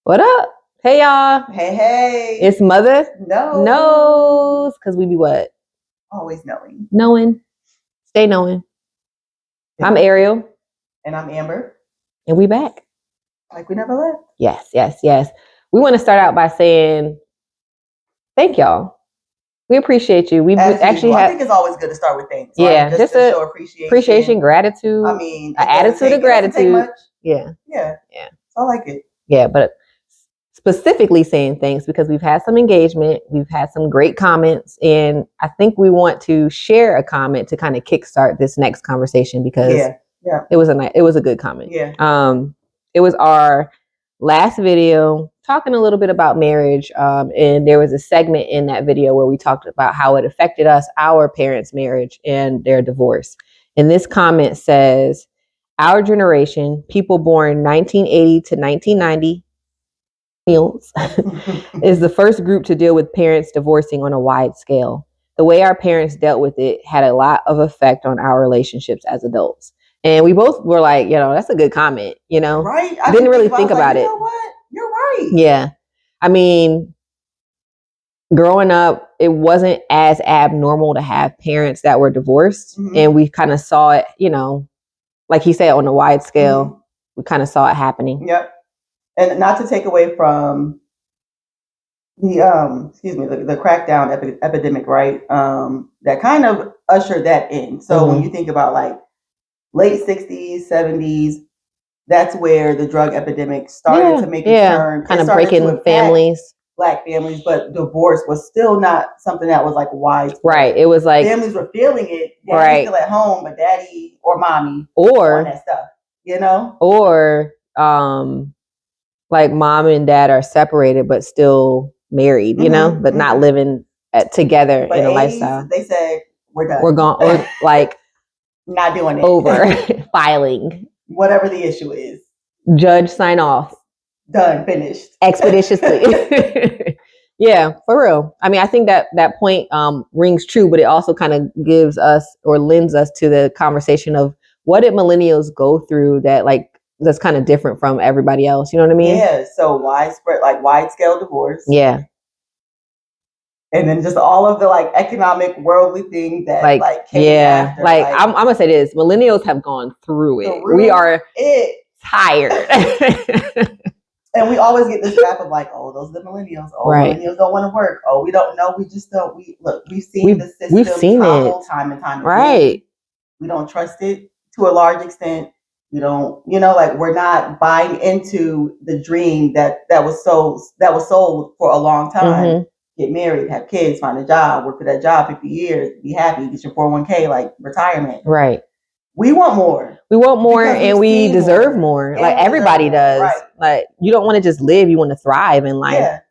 What up? Hey, y'all. Hey. It's Mother No. Knows. Because we be what? Always knowing. Knowing. Stay knowing. I'm Ariel. And I'm Amber. And we back. Like we never left. Yes. We want to start out by saying thank y'all. We appreciate you. We actually I think it's always good to start with thanks. Yeah. Right? Just to show appreciation, gratitude. I mean, an attitude of gratitude. Much. Yeah. I like it. Yeah, but specifically saying thanks because we've had some engagement, we've had some great comments, and I think we want to share a comment to kind of kickstart this next conversation because it was a good comment. It was our last video talking a little bit about marriage, and there was a segment in that video where we talked about how it affected us, our parents' marriage and their divorce. And this comment says, our generation, people born 1980 to 1990, is the first group to deal with parents divorcing on a wide scale. The way our parents dealt with it had a lot of effect on our relationships as adults. And we both were like, that's a good comment, Right? I didn't really think about it. You know what? You're right. Yeah. I mean, growing up, it wasn't as abnormal to have parents that were divorced. Mm-hmm. And we kind of saw it, like he said, on a wide scale. Mm-hmm. We kind of saw it happening. Yep. And not to take away from the the crackdown epidemic, right? That kind of ushered that in. So when you think about like late 60s, 70s, that's where the drug epidemic started to make its turn. Kind of breaking families. Black families, but divorce was still not something that was like widespread. Right. It was like families were feeling it. Daddy's still at home, but daddy or mommy or on that stuff, Or like mom and dad are separated but still married, but not living together in a lifestyle. They said we're done. We're gone, or like not doing it. Over filing. Whatever the issue is. Judge sign off. Done, finished. Expeditiously. Yeah, for real. I mean, I think that point rings true, but it also kind of gives us or lends us to the conversation of what did millennials go through that's kind of different from everybody else. You know what I mean? Yeah. So wide scale divorce. Yeah. And then just all of the economic worldly things that came after. I'm gonna say this: millennials have gone through it. We are tired. And we always get this rap of those are the millennials. Millennials don't want to work. We don't know. We just don't. We've seen the system. We've seen it time and time again. Right. We don't trust it to a large extent. We don't, we're not buying into the dream that was sold for a long time. Mm-hmm. Get married, have kids, find a job, work for that job 50 years, be happy, get your 401k, retirement. Right. We want more. And we deserve more. Everybody does. Right. You don't want to just live, you want to thrive in life,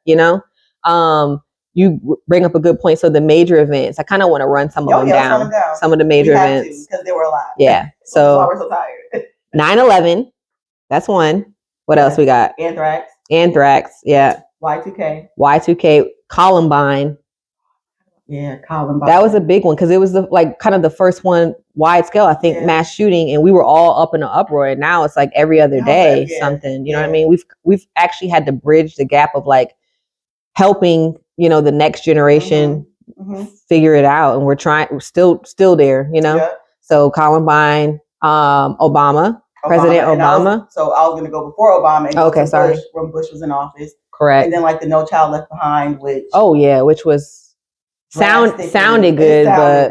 You bring up a good point. So the major events, I kind of want to run some of them down. Some of the major events. Because there were a lot. Yeah. So that's why we're so tired. 9/11. That's one. What else we got? Anthrax. Yeah. Y2K. Columbine. Yeah, Columbine. That was a big one because it was kind of the first one wide scale, I think, mass shooting, and we were all up in an uproar. And now it's every other day something. You know what I mean? We've actually had to bridge the gap of helping the next generation figure it out, and we're still there. So Columbine, Obama, President Obama. I was going to go before Obama. And okay, sorry. When Bush was in office. Correct. And then the No Child Left Behind, which which was sounded good, but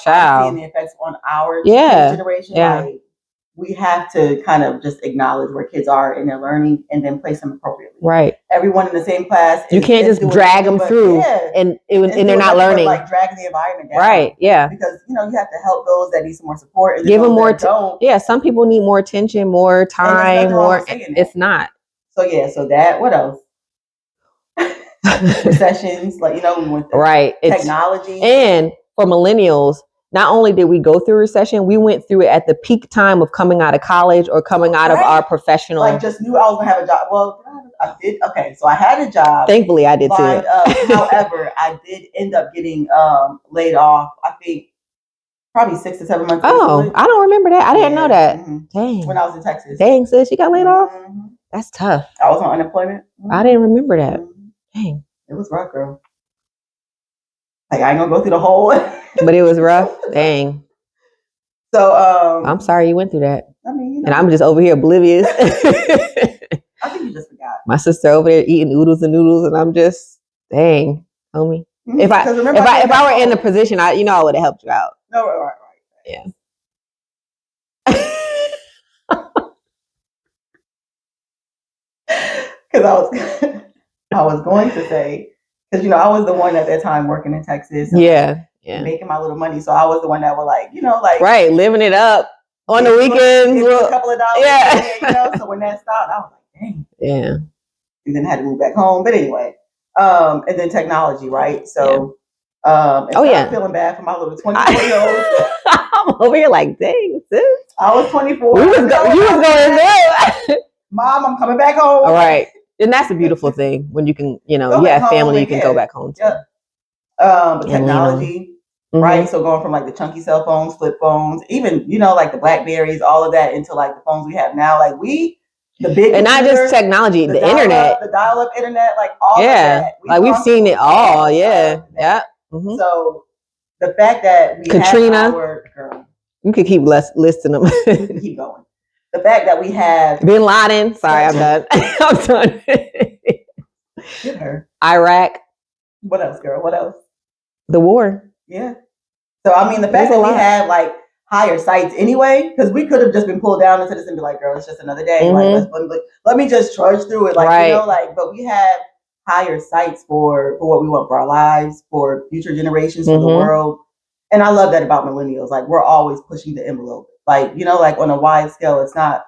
child, seeing the effects on our generation. We have to kind of just acknowledge where kids are in their learning and then place them appropriately. Right. Everyone in the same class. You can't just drag them through and they're not learning. Dragging the environment down. Right. Yeah. Because you have to help those that need some more support. And give them more. Some people need more attention, more time, more. It's not. So that. What else? Recessions, with technology. And for millennials, not only did we go through recession, we went through it at the peak time of coming out of college or coming out of our professional. Just knew I was gonna have a job. Well, I did. Okay, so I had a job. Thankfully, I did too. However, I did end up getting laid off. I think probably 6 to 7 months. Oh, I don't remember that. I didn't know that. Mm-hmm. Dang. When I was in Texas. Dang, sis, you got laid off? That's tough. I was on unemployment. I didn't remember that. Dang. It was rough, girl. Like, I ain't gonna go through the whole. But it was rough. Dang. So, I'm sorry you went through that. I mean, you know. And I'm just over here oblivious. I think you just forgot. My sister over there eating oodles and noodles, and I'm just, dang, homie. Mm-hmm. If I were in the position, I would have helped you out. No, right. Yeah. Because I was going to say, because I was the one at that time working in Texas. And making my little money, so I was the one that would right, living it up on the weekends. A couple of dollars. Yeah. So when that stopped, I was like, dang. Yeah. And then had to move back home. But anyway, and then technology, right? So, feeling bad for my little 24-year-old. I'm over here like, dang, sis. I was 24. You was going there. Mom, I'm coming back home. All right. And that's a beautiful thing when you can, you have family, you can go back home to. Yeah. But technology, right? So going from like the chunky cell phones, flip phones, even, like the Blackberries, all of that into like the phones we have now. Like the big and not just technology, the internet. The dial-up internet, like all of that. We've seen it all. Yeah. Yeah. Mm-hmm. So the fact that we Katrina, girl, you could keep listing them. We can keep going. The fact that we have Bin Laden. Sorry, I'm done. I'm done. Get her. Iraq. What else, girl? What else? The war. Yeah. So I mean, the fact that we have like higher sights anyway, because we could have just been pulled down into this and be like, girl, it's just another day. Mm-hmm. Like, let me just trudge through it. But we have higher sights for what we want for our lives, for future generations, for the world. And I love that about millennials. Like, we're always pushing the envelope. Like, like on a wide scale, it's not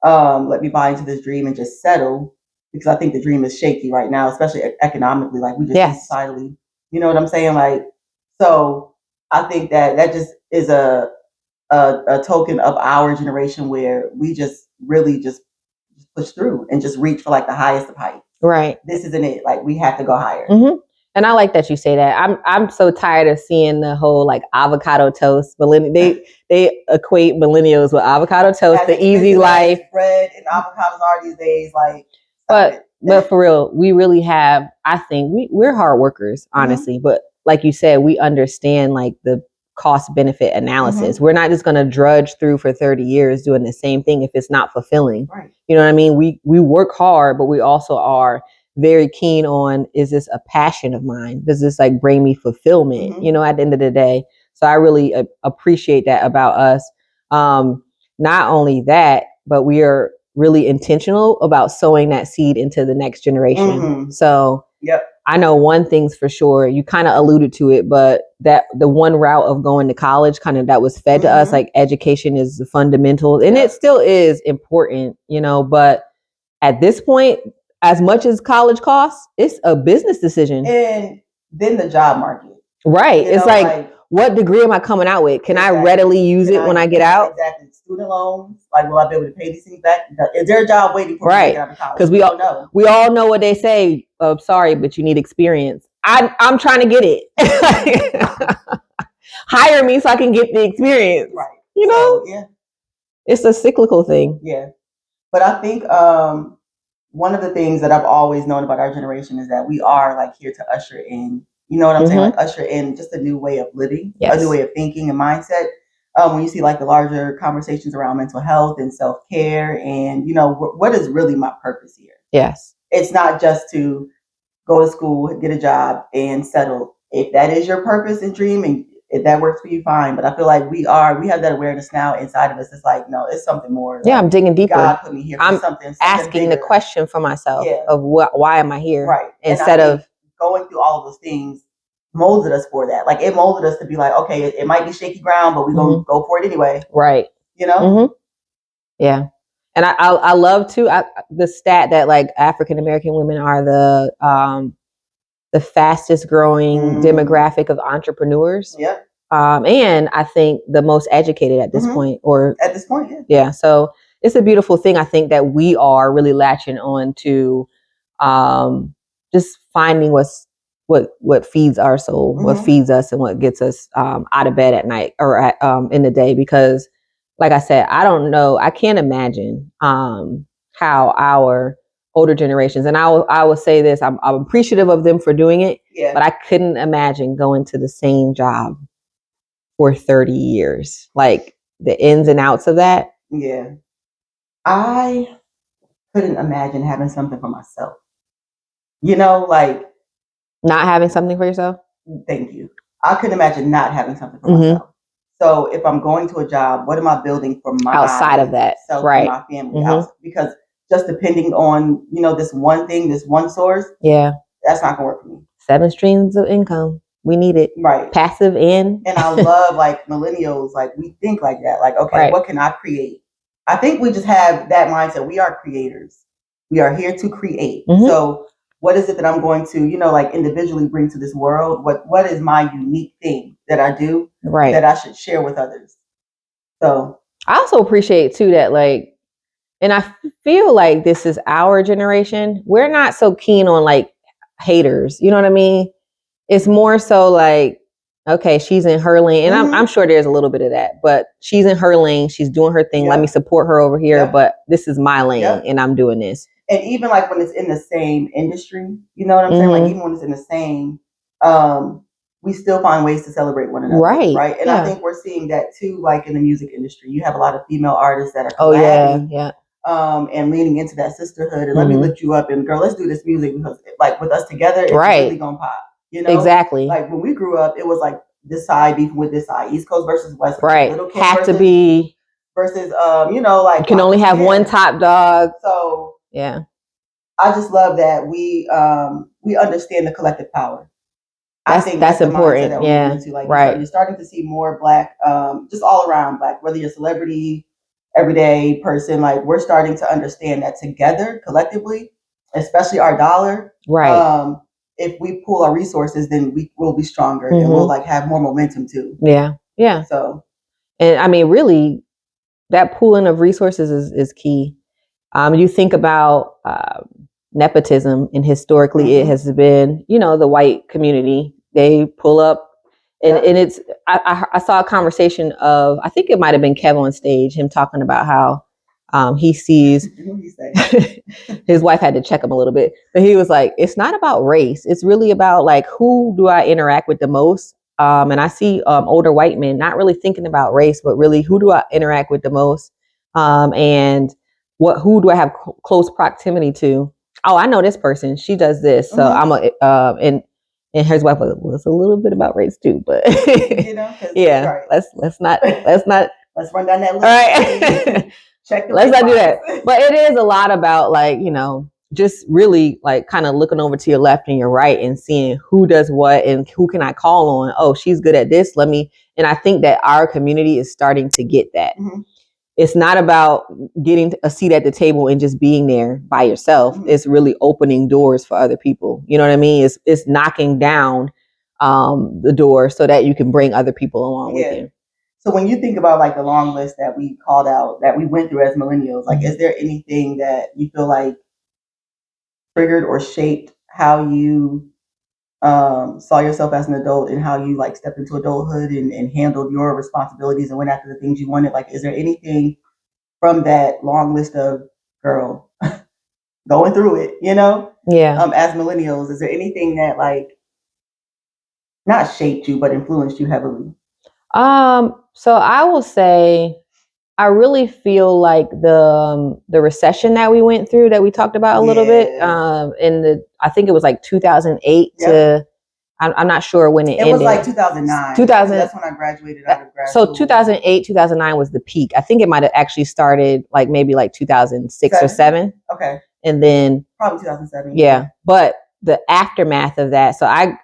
let me buy into this dream and just settle, because I think the dream is shaky right now, especially economically. Like, we just societally, you know what I'm saying? Like, so I think that just is a token of our generation where we just really just push through and just reach for like the highest of heights. Right. This isn't it. Like, we have to go higher. Mm-hmm. And I like that you say that. I'm so tired of seeing the whole like avocado toast. They equate millennials with avocado toast, the easy life. Bread and avocados are these days. Like, but for real, we really have. I think we're hard workers, honestly. Mm-hmm. But like you said, we understand like the cost benefit analysis. Mm-hmm. We're not just going to drudge through for 30 years doing the same thing if it's not fulfilling. Right. You know what I mean? We work hard, but we also are very keen on, is this a passion of mine? Does this like bring me fulfillment, at the end of the day? So I really appreciate that about us. Not only that, but we are really intentional about sowing that seed into the next generation. Mm-hmm. So I know one thing's for sure, you kind of alluded to it, but that the one route of going to college kind of that was fed to us, like education is the fundamental, and it still is important, but at this point, as much as college costs, it's a business decision. And then the job market. Right. It's like, what degree am I coming out with? Can I readily use it when I get out? Exactly. Student loans. Like, will I be able to pay these things back? Is there a job waiting for me to get out of college? Because we all know what they say. Oh, sorry, but you need experience. I'm trying to get it. Hire me so I can get the experience. Right. It's a cyclical thing. Yeah. But I think one of the things that I've always known about our generation is that we are like here to usher in, you know what I'm saying? Like, usher in just a new way of living, a new way of thinking and mindset. When you see like the larger conversations around mental health and self-care and, what is really my purpose here? Yes. It's not just to go to school, get a job and settle. If that is your purpose and dream and if that works for you, fine. But I feel like we have that awareness now inside of us. It's like, no, it's something more. Yeah, I'm digging deeper. God put me here for something asking bigger. The question for myself of why am I here? Right. Instead of going through all of those things molded us for that. Like, it molded us to be like, okay, it might be shaky ground, but we're going to go for it anyway. Right. Mm-hmm. Yeah. And I love too the stat that like African American women are the fastest growing demographic of entrepreneurs. Yeah. And I think the most educated at this point, yeah. So it's a beautiful thing. I think that we are really latching on to, just finding what feeds our soul, what feeds us and what gets us, out of bed at night or in the day, because like I said, I don't know, I can't imagine, how our older generations, and I will say this, I'm appreciative of them for doing it, but I couldn't imagine going to the same job for 30 years. Like the ins and outs of that. Yeah. I couldn't imagine having something for myself. You know, like not having something for yourself? Thank you. I couldn't imagine not having something for myself. So if I'm going to a job, what am I building for my outside of that, right? And my family? Because just depending on, you know, this one thing, this one source, that's not gonna work for me. 7 streams of income. We need it. Right. Passive and I love like millennials, like we think like that. Like, okay, what can I create? I think we just have that mindset. We are creators. We are here to create. So what is it that I'm going to, you know, like individually bring to this world? What is my unique thing that I do that I should share with others? So I also appreciate too that like, and I feel like this is our generation. We're not so keen on like haters. You know what I mean? It's more so like, okay, she's in her lane. And I'm sure there's a little bit of that, but she's in her lane. She's doing her thing. Let me support her over here. But this is my lane and I'm doing this. And even like when it's in the same industry, you know what I'm saying? Like even when it's in the same, we still find ways to celebrate one another. Right. And I think we're seeing that too, like in the music industry. You have a lot of female artists that are collabing, and leaning into that sisterhood and let me lift you up and girl, let's do this music because like with us together, it's really gonna pop. You know? Exactly. Like when we grew up, it was like this side beefing with this side, East Coast versus West Coast. Right. Little Kim have to be versus you know, like you can only have one top dog. So I just love that we understand the collective power. I think that's important. That like you're starting to see more Black, just all around Black, whether you're a celebrity, everyday person, like we're starting to understand that together, collectively, especially our dollar. Right. If we pool our resources, then we will be stronger and we'll like have more momentum too. Yeah. Yeah. So, and I mean, really, that pooling of resources is key. You think about nepotism, and historically it has been, you know, the white community. They pull up, and it's. I saw a conversation of, I think it might have been Kevin on stage, him talking about how he sees his wife had to check him a little bit, but he was like, it's not about race. It's really about like, who do I interact with the most? And I see older white men not really thinking about race, but really who do I interact with the most? And who do I have close proximity to? Oh, I know this person. She does this. So I'm and his wife was a little bit about race too, but you know, let's not let's run down that list. All right. Let's not do that. But it is a lot about like, you know, just really like kind of looking over to your left and your right and seeing who does what and who can I call on. Oh, she's good at this. And I think that our community is starting to get that. It's not about getting a seat at the table and just being there by yourself. It's really opening doors for other people. You know what I mean? It's knocking down the door so that you can bring other people along with you. So when you think about like the long list that we called out, that we went through as millennials, like, is there anything that you feel like triggered or shaped how you saw yourself as an adult and how you like stepped into adulthood and handled your responsibilities and went after the things you wanted? Like, is there anything from that long list of girl going through it, you know? As millennials, is there anything that like not shaped you but influenced you heavily? So I will say, I really feel like the recession that we went through, that we talked about a little bit, I think it was like 2008 to, I'm not sure when it ended. It was like 2009. That's when I graduated out of grad school. 2008, 2009 was the peak. I think it might have actually started like maybe like 2006 or 7. Okay. And then probably 2007. Yeah. But the aftermath of that. So I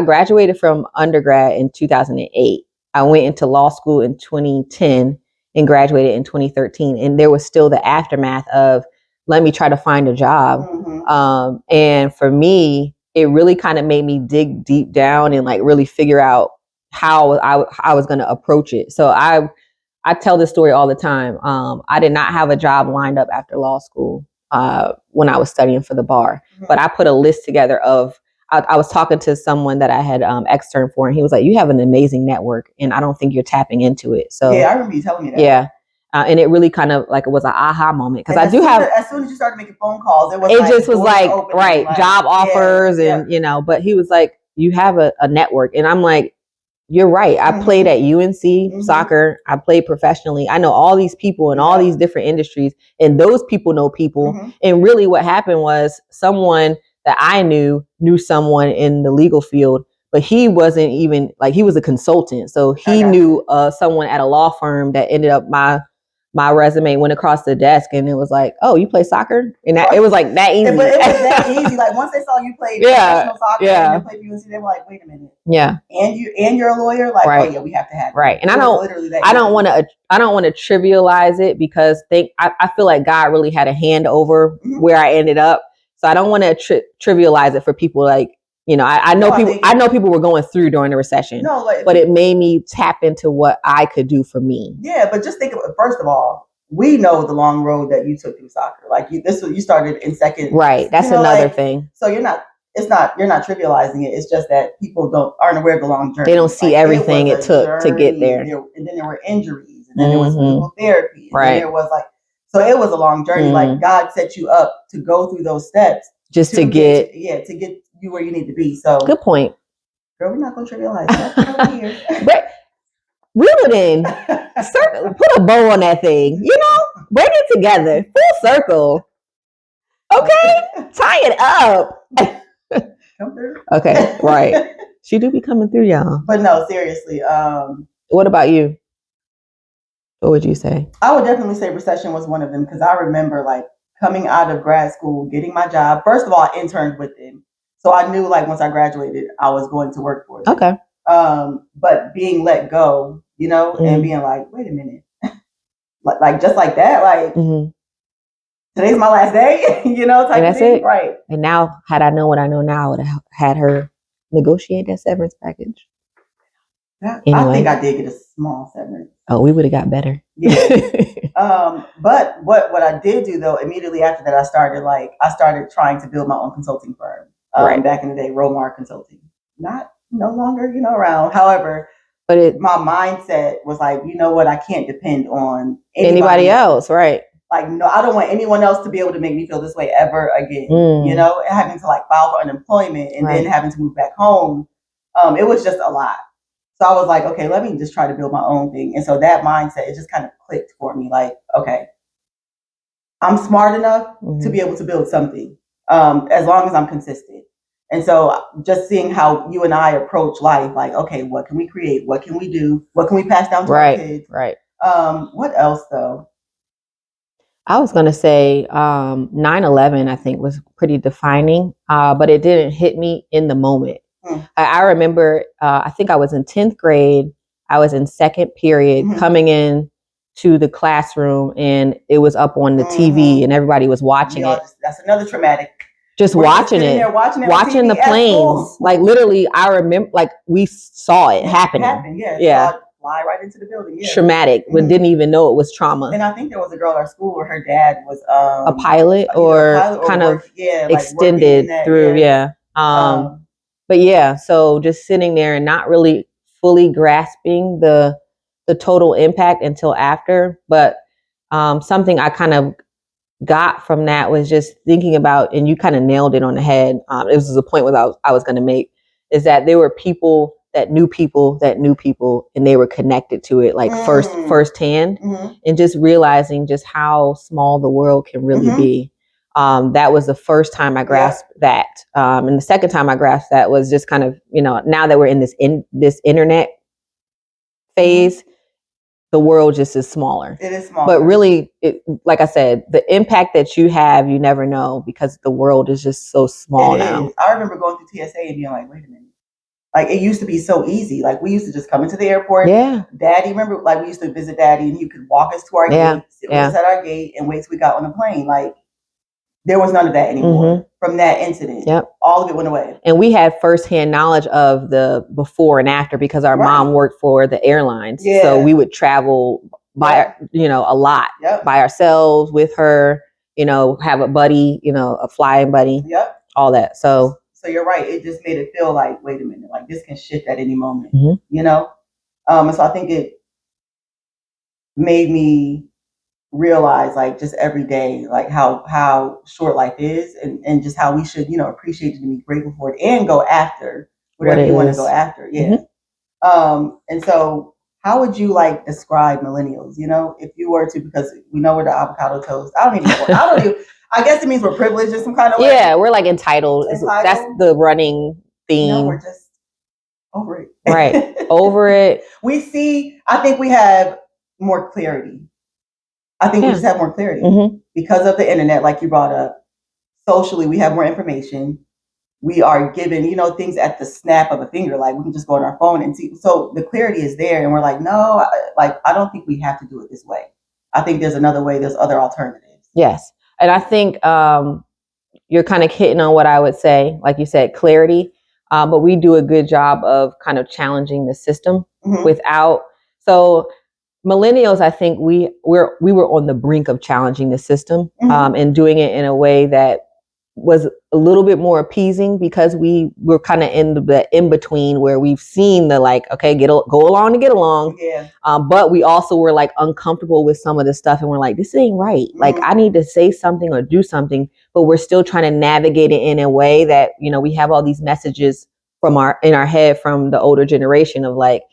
graduated from undergrad in 2008. I went into law school in 2010 and graduated in 2013. And there was still the aftermath of, let me try to find a job. And for me, it really kind of made me dig deep down and like really figure out how I was going to approach it. So I tell this story all the time. I did not have a job lined up after law school when I was studying for the bar, but I put a list together of, I was talking to someone that I had externed for, and he was like, you have an amazing network and I don't think you're tapping into it. So yeah, I remember you telling me that. Yeah. And it really kind of like it was an aha moment because I do have. As soon as you started making phone calls, it just was like right job offers and you know. But he was like, "You have a network," and I'm like, "You're right. I played at UNC soccer. I played professionally. I know all these people in all these different industries, and those people know people. And really, what happened was someone that I knew someone in the legal field." But he wasn't even like he was a consultant, so he knew someone at a law firm that ended up my resume went across the desk, and it was like, "Oh, you play soccer?" And it was like that easy. But it was that easy. Like once they saw you play professional soccer and you played for UNC, they were like, "Wait a minute, and you're a lawyer?" Like, "Oh yeah, we have to have you." And I don't want to trivialize it because I feel like God really had a hand over where I ended up, so I don't want to trivialize it for people like. You know, I know people were going through during the recession, but it made me tap into what I could do for me. Yeah, but just think of it. First of all, we know the long road that you took through soccer. Like you started in second. Right. That's another thing. So you're not trivializing it. It's just that people aren't aware of the long journey. They don't see everything it took to get there. And then there were injuries, and then there was physical therapy, and then there was so it was a long journey. Like God set you up to go through those steps just to get you where you need to be. So good point. Girl, we're not gonna trivialize that here. But reel it in. Put a bow on that thing. You know, bring it together. Full circle. Okay? Tie it up. Come through. Okay, right. She do be coming through, y'all. But no, seriously. What about you? What would you say? I would definitely say recession was one of them because I remember like coming out of grad school, getting my job. First of all, I interned with them. So I knew like once I graduated, I was going to work for them. Okay. But being let go, you know, and being like, wait a minute. like just like that, like today's my last day, you know, type of thing. Right. And now, had I known what I know now, I would have had her negotiate that severance package. Anyway. I think I did get a small severance. Oh, we would have got better. Yeah. But what I did do though, immediately after that, I started trying to build my own consulting firm. Back in the day, Romar Consulting, no longer, you know, around. However, but my mindset was like, you know what, I can't depend on anybody else, right? Like, no, I don't want anyone else to be able to make me feel this way ever again. You know, having to like file for unemployment and then having to move back home, it was just a lot. So I was like, okay, let me just try to build my own thing. And so that mindset, it just kind of clicked for me. Like, okay, I'm smart enough to be able to build something. As long as I'm consistent. And so just seeing how you and I approach life, like, okay, what can we create? What can we do? What can we pass down to our kids? Right. What else though? I was going to say 9/11, I think, was pretty defining, but it didn't hit me in the moment. I remember, I think I was in 10th grade. I was in second period coming in to the classroom and it was up on the TV and everybody was watching it. That's another traumatic. Just watching it, watching the planes. Like literally, I remember, like we saw it happening. Yeah. Fly right into the building. Yeah. Traumatic, but didn't even know it was trauma. And I think there was a girl at our school where her dad was a pilot or kind of extended through. But yeah, so just sitting there and not really fully grasping the total impact until after. But something I kind of got from that was just thinking about, and you kind of nailed it on the head. It was the point I was going to make, is that there were people that knew people that knew people, and they were connected to it like firsthand, and just realizing just how small the world can really be. That was the first time I grasped that. And the second time I grasped that was just kind of, you know, now that we're in this internet phase, the world just is smaller. It is smaller. But really, like I said, the impact that you have, you never know because the world is just so small now. I remember going through TSA and being like, wait a minute. Like it used to be so easy. Like we used to just come into the airport. Yeah. Daddy, remember, like we used to visit Daddy and you could walk us to our gate, sit with us at our gate and wait till we got on the plane. Like there was none of that anymore from that incident. Yep. All of it went away. And we had firsthand knowledge of the before and after because our mom worked for the airlines. Yeah. So we would travel by, you know, a lot by ourselves with her, you know, have a buddy, you know, a flying buddy, all that. So you're right. It just made it feel like, wait a minute, like this can shift at any moment, you know? And so I think it made me realize like just every day, like how short life is, and just how we should, appreciate it and be grateful for it and go after whatever you want to go after. Yeah. And so how would you like describe millennials, if you were to, because we know we're the avocado toast. I don't even, I guess it means we're privileged in some kind of way. Yeah, we're like entitled. That's the running theme. We're just over it. Right. Over it. I think we have more clarity. I think we just have more clarity because of the internet, like you brought up. Socially, we have more information. We are given, things at the snap of a finger. Like we can just go on our phone and see. So the clarity is there, and we're like, no, I don't think we have to do it this way. I think there's another way. There's other alternatives. Yes, and I think you're kind of hitting on what I would say, like you said, clarity. But we do a good job of kind of challenging the system without. So millennials, I think we were on the brink of challenging the system and doing it in a way that was a little bit more appeasing, because we were kind of in the in between where we've seen the like, okay, go along to get along. Yeah. But we also were like uncomfortable with some of the stuff, and we're like, this ain't right. Like I need to say something or do something, but we're still trying to navigate it in a way that, we have all these messages in our head from the older generation of like,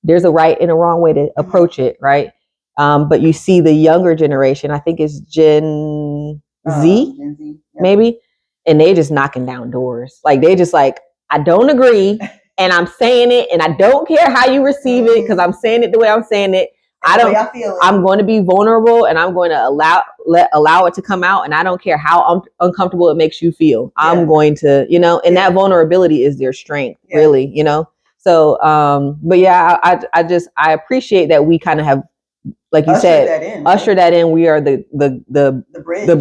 there's a right and a wrong way to approach it. Right. But you see the younger generation, I think it's Gen Z, maybe. And they just knocking down doors. Like they just like, I don't agree, and I'm saying it, and I don't care how you receive it, because I'm saying it the way I'm saying it. I'm going to be vulnerable, and I'm going to allow it to come out, and I don't care how uncomfortable it makes you feel. Yeah. I'm going to, and that vulnerability is their strength, really, So, but yeah, I appreciate that we kind of have, like you said, usher that in. We are the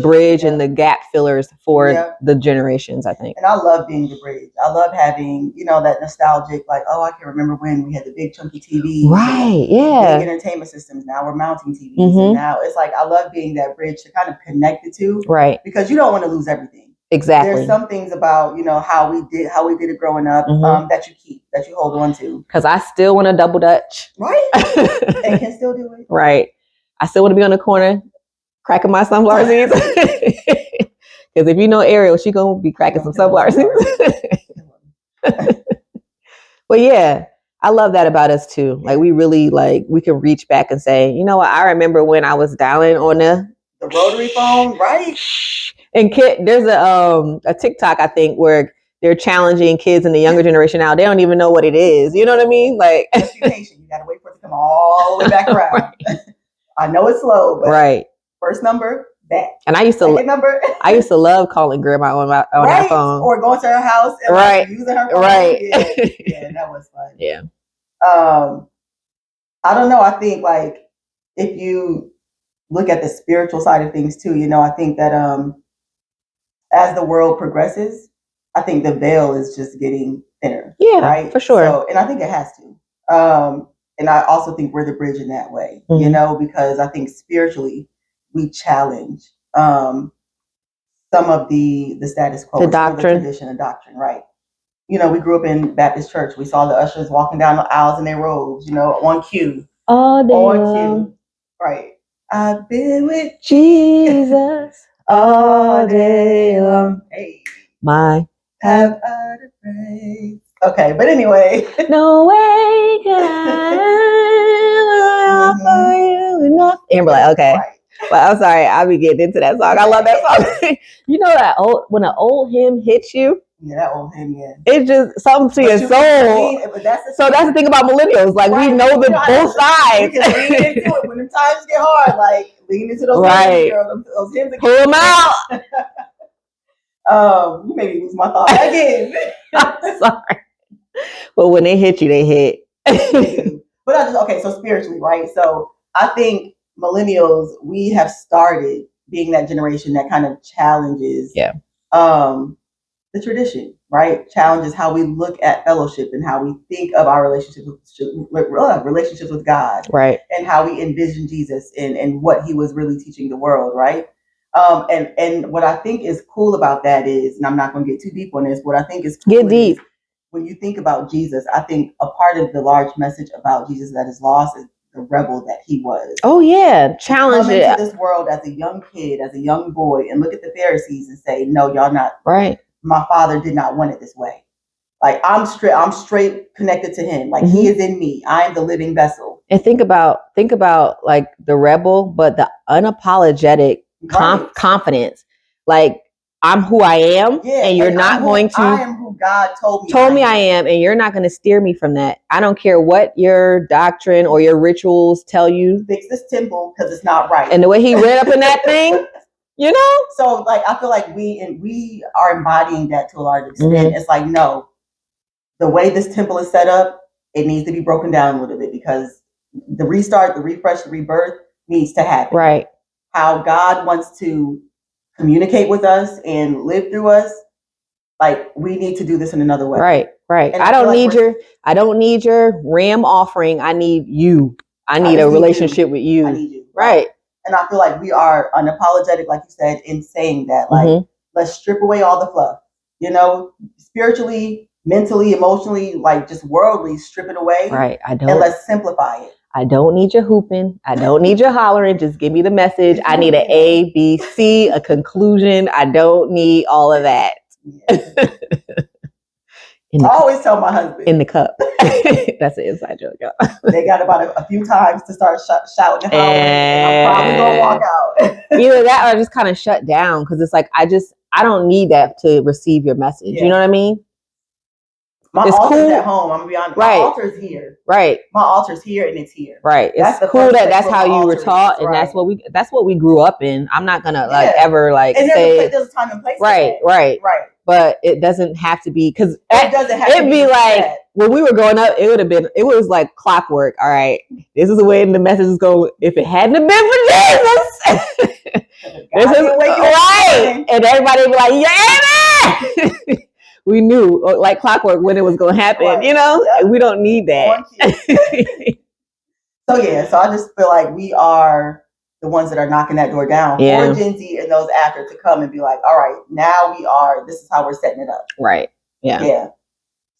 bridge and the gap fillers for the generations, I think. And I love being the bridge. I love having, that nostalgic, like, oh, I can remember when we had the big chunky TVs. Right, yeah. Big entertainment systems. Now we're mounting TVs. And now it's like, I love being that bridge to kind of connect the two. Right. Because you don't want to lose everything. Exactly. There's some things about, how we did it growing up that you keep, that you hold on to. Because I still want to double dutch. Right. And can still do it. Right. I still want to be on the corner cracking my sunflower seeds. Because if you know Ariel, she going to be cracking some sunflower seeds. But yeah, I love that about us too. Like we really we can reach back and say, you know what, I remember when I was dialing on the rotary phone, right? And there's a TikTok, I think, where they're challenging kids in the younger generation now. They don't even know what it is. You know what I mean? Like, just be patient. You gotta wait for it to come all the way back around. Right. I know it's slow, but first number, that. And I used to love calling grandma on that phone, or going to her house and using her phone. Right. Yeah, that was fun. Yeah. I don't know. I think if you look at the spiritual side of things too, I think that as the world progresses, I think the veil is just getting thinner. Yeah, right? For sure. So, and I think it has to. And I also think we're the bridge in that way, because I think spiritually we challenge some of the status quo, the doctrine, the tradition and doctrine, right? We grew up in Baptist church. We saw the ushers walking down the aisles in their robes, on cue. All day on cue, right? I've been with Jesus all day long. Hey, my have uttered praise. Okay, but anyway. No way can I offer you enough. And we're like, okay. Right. But I'm sorry, I'll be getting into that song. I love that song. You know that when an old hymn hits you? Yeah, that old hymn, yeah. It's just something to your soul. That's the thing about millennials. Like, we know both sides. You can lean into it when the times get hard. Lean into those hymns, girl. Those hymns. Pull them out. You made me lose my thought again. I'm sorry. But when they hit you, they hit. But so spiritually, right? So I think millennials, we have started being that generation that kind of challenges the tradition, right? Challenges how we look at fellowship and how we think of our relationships with God, right? And how we envision Jesus and what he was really teaching the world, right? And what I think is cool about that is, and I'm not going to get too deep on this, what I think is cool get deep. When you think about Jesus, I think a part of the large message about Jesus that is lost is the rebel that he was. Oh yeah, challenge it. Come into this world as a young kid, as a young boy, and look at the Pharisees and say, "No, y'all not right. My Father did not want it this way. Like I'm straight connected to Him. Like He is in me. I am the living vessel." And think about like the rebel, but the unapologetic confidence. Like, I'm who I am, and you're not going to. I am who God told me I am, and you're not going to steer me from that. I don't care what your doctrine or your rituals tell you. Fix this temple because it's not right. And the way he read up in that thing, you know. So like, I feel like we are embodying that to a large extent. It's like, no, the way this temple is set up, it needs to be broken down a little bit because the restart, the refresh, the rebirth needs to happen. Right. How God wants to communicate with us and live through us, like we need to do this in another way. Right. And I don't need your ram offering. I need you. I need a relationship with you. I need you. Right. And I feel like we are unapologetic, like you said, in saying that. Like, let's strip away all the fluff. You know, spiritually, mentally, emotionally, like just worldly, strip it away. Right. And let's simplify it. I don't need your hooping. I don't need your hollering. Just give me the message. I need an A, B, C, a conclusion. I don't need all of that. Yeah. I always tell my husband. In the cup. That's an inside joke. They got about a few times to start shouting and hollering. And I'm probably going to walk out. Either that or just kind of shut down because it's like, I don't need that to receive your message. Yeah. You know what I mean? My altar's at home. I'm going to be honest. My altar's here. Right. My altar's here and it's here. Right. It's cool that's how you were taught and that's what we grew up in. I'm not going to ever and say. There's a time and place. Right. But it doesn't have to be because it'd be like when we were growing up, it was like clockwork. All right. This is the way the message is going. If it hadn't have been for Jesus, this is right. And everybody would be like, yeah. We knew like clockwork when it was going to happen, you know. Yeah. We don't need that. So I just feel like we are the ones that are knocking that door down for Gen Z and those after to come and be like, all right, now this is how we're setting it up. Right. Yeah. Yeah.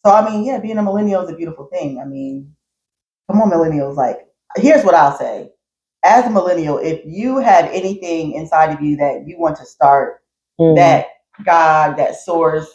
So I mean, being a millennial is a beautiful thing. I mean, come on, millennials. Like, here's what I'll say. As a millennial, if you have anything inside of you that you want to start, that God, that source,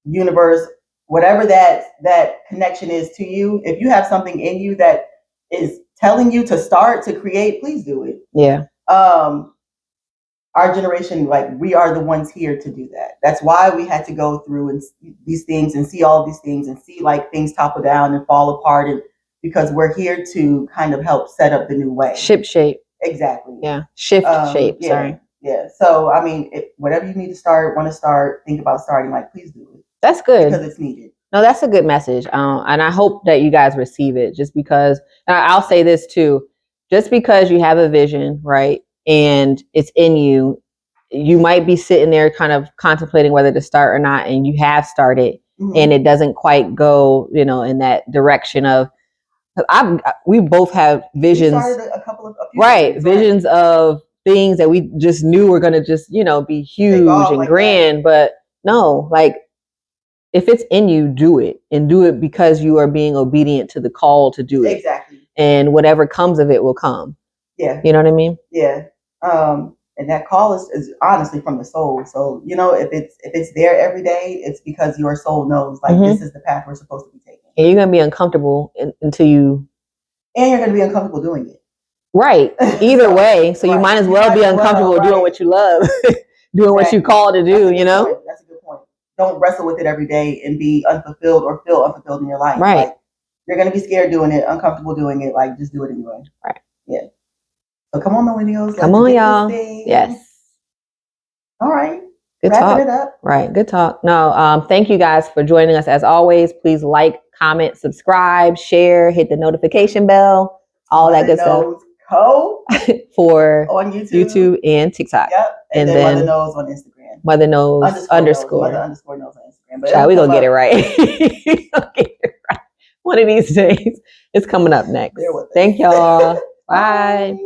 universe, whatever that connection is to you, if you have something in you that is telling you to start to create, please do it. Yeah. Our generation, like, we are the ones here to do that. That's why we had to go through and these things and see all these things and see like things topple down and fall apart, and because we're here to kind of help set up the new way. Ship shape. Exactly. Yeah. Shift shape. Yeah. Sorry. Yeah. So I mean, whatever you need to start, want to start, think about starting, like, please do it. That's good. Because it's needed. No, that's a good message. And I hope that you guys receive it just because, I'll say this too, just because you have a vision, right, and it's in you, you might be sitting there kind of contemplating whether to start or not, and you have started and it doesn't quite go, in that direction of, we both have visions, visions of things that we just knew were going to just, be huge and like grand, that. But no, like, if it's in you, do it, and do it because you are being obedient to the call to do it. Exactly. And whatever comes of it will come. Yeah. You know what I mean? Yeah. And that call is honestly from the soul. So, if it's there every day, it's because your soul knows, like, this is the path we're supposed to be taking. And you're going to be uncomfortable until you. And you're going to be uncomfortable doing it. Right. Either way. So you might as well be uncomfortable doing what you love, doing what you called to do, That's a good point. Don't wrestle with it every day and be unfulfilled or feel unfulfilled in your life. Right. Like, you're going to be scared doing it, uncomfortable doing it. Like, just do it anyway. Right. Yeah. So come on, millennials. Come on, y'all. Yes. All right. Good Wrapping talk. It up. Right. Good talk. No, thank you guys for joining us. As always, please like, comment, subscribe, share, hit the notification bell, all that good stuff. For on YouTube and TikTok. Yep. And then Mother Knows on Instagram. Mother Knows underscore. Mother _knows on Instagram. But we're going to get it right. One of these days. It's coming up next. Thank y'all. Bye.